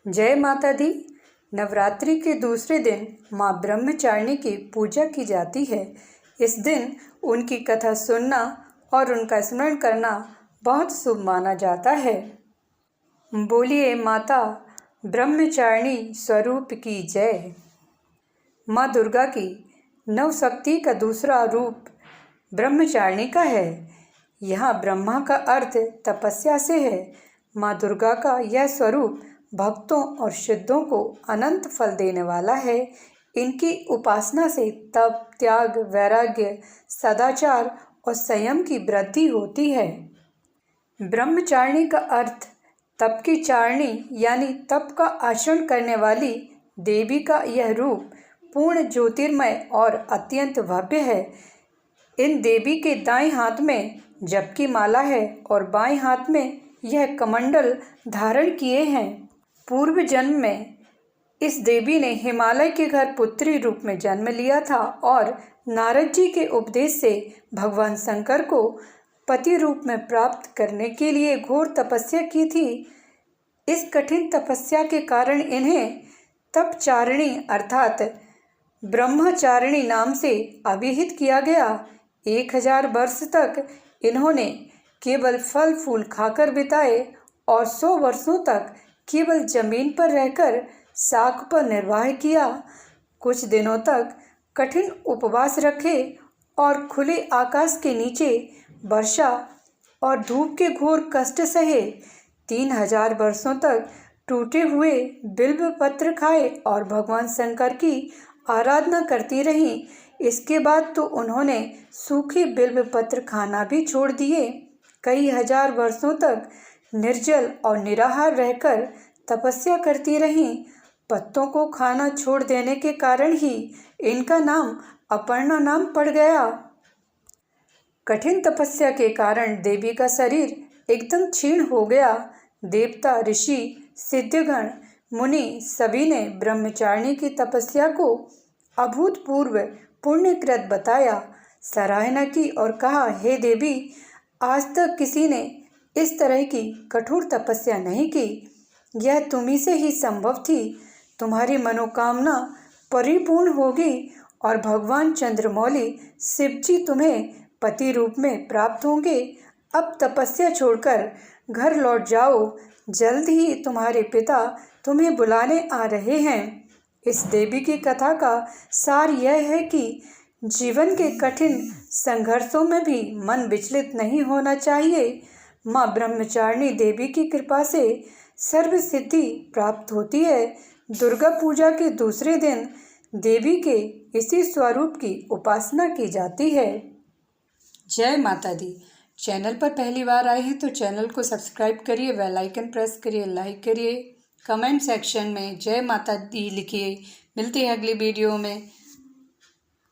जय माता दी। नवरात्रि के दूसरे दिन माँ ब्रह्मचारिणी की पूजा की जाती है। इस दिन उनकी कथा सुनना और उनका स्मरण करना बहुत शुभ माना जाता है। बोलिए माता ब्रह्मचारिणी स्वरूप की जय। माँ दुर्गा की नवशक्ति का दूसरा रूप ब्रह्मचारिणी का है। यहाँ ब्रह्मा का अर्थ तपस्या से है। माँ दुर्गा का यह स्वरूप भक्तों और सिद्धों को अनंत फल देने वाला है। इनकी उपासना से तप, त्याग, वैराग्य, सदाचार और संयम की वृद्धि होती है। ब्रह्मचारिणी का अर्थ तप की चारिणी यानी तप का आचरण करने वाली देवी का यह रूप पूर्ण ज्योतिर्मय और अत्यंत भव्य है। इन देवी के दाएं हाथ में जप की माला है और बाएं हाथ में यह कमंडल धारण किए हैं। पूर्व जन्म में इस देवी ने हिमालय के घर पुत्री रूप में जन्म लिया था और नारद जी के उपदेश से भगवान शंकर को पति रूप में प्राप्त करने के लिए घोर तपस्या की थी। इस कठिन तपस्या के कारण इन्हें तपचारिणी अर्थात ब्रह्मचारिणी नाम से अभिहित किया गया। 1000 वर्ष तक इन्होंने केवल फल फूल खाकर बिताए और 100 वर्षों तक केवल जमीन पर रहकर साख पर निर्वाह किया। कुछ दिनों तक कठिन उपवास रखे और खुले आकाश के नीचे वर्षा और धूप के घोर कष्ट सहे। 3000 वर्षों तक टूटे हुए बिल्व पत्र खाए और भगवान शंकर की आराधना करती रहीं। इसके बाद तो उन्होंने सूखे बिल्व पत्र खाना भी छोड़ दिए। कई हजार वर्षों तक निर्जल और निराहार रहकर तपस्या करती रहीं। पत्तों को खाना छोड़ देने के कारण ही इनका नाम अपर्णा नाम पड़ गया। कठिन तपस्या के कारण देवी का शरीर एकदम क्षीण हो गया। देवता, ऋषि, सिद्धगण, मुनि सभी ने ब्रह्मचारिणी की तपस्या को अभूतपूर्व पुण्यकृत बताया, सराहना की और कहा, हे देवी, आज तक किसी ने इस तरह की कठोर तपस्या नहीं की। यह तुम्ही से ही संभव थी। तुम्हारी मनोकामना परिपूर्ण होगी और भगवान चंद्रमौली शिव जी तुम्हें पति रूप में प्राप्त होंगे। अब तपस्या छोड़कर घर लौट जाओ। जल्द ही तुम्हारे पिता तुम्हें बुलाने आ रहे हैं। इस देवी की कथा का सार यह है कि जीवन के कठिन संघर्षों में भी मन विचलित नहीं होना चाहिए। माँ ब्रह्मचारिणी देवी की कृपा से सर्व सिद्धि प्राप्त होती है। दुर्गा पूजा के दूसरे दिन देवी के इसी स्वरूप की उपासना की जाती है। जय माता दी। चैनल पर पहली बार आए हैं तो चैनल को सब्सक्राइब करिए, बेल आइकन प्रेस करिए, लाइक करिए, कमेंट सेक्शन में जय माता दी लिखिए। मिलते हैं अगली वीडियो में।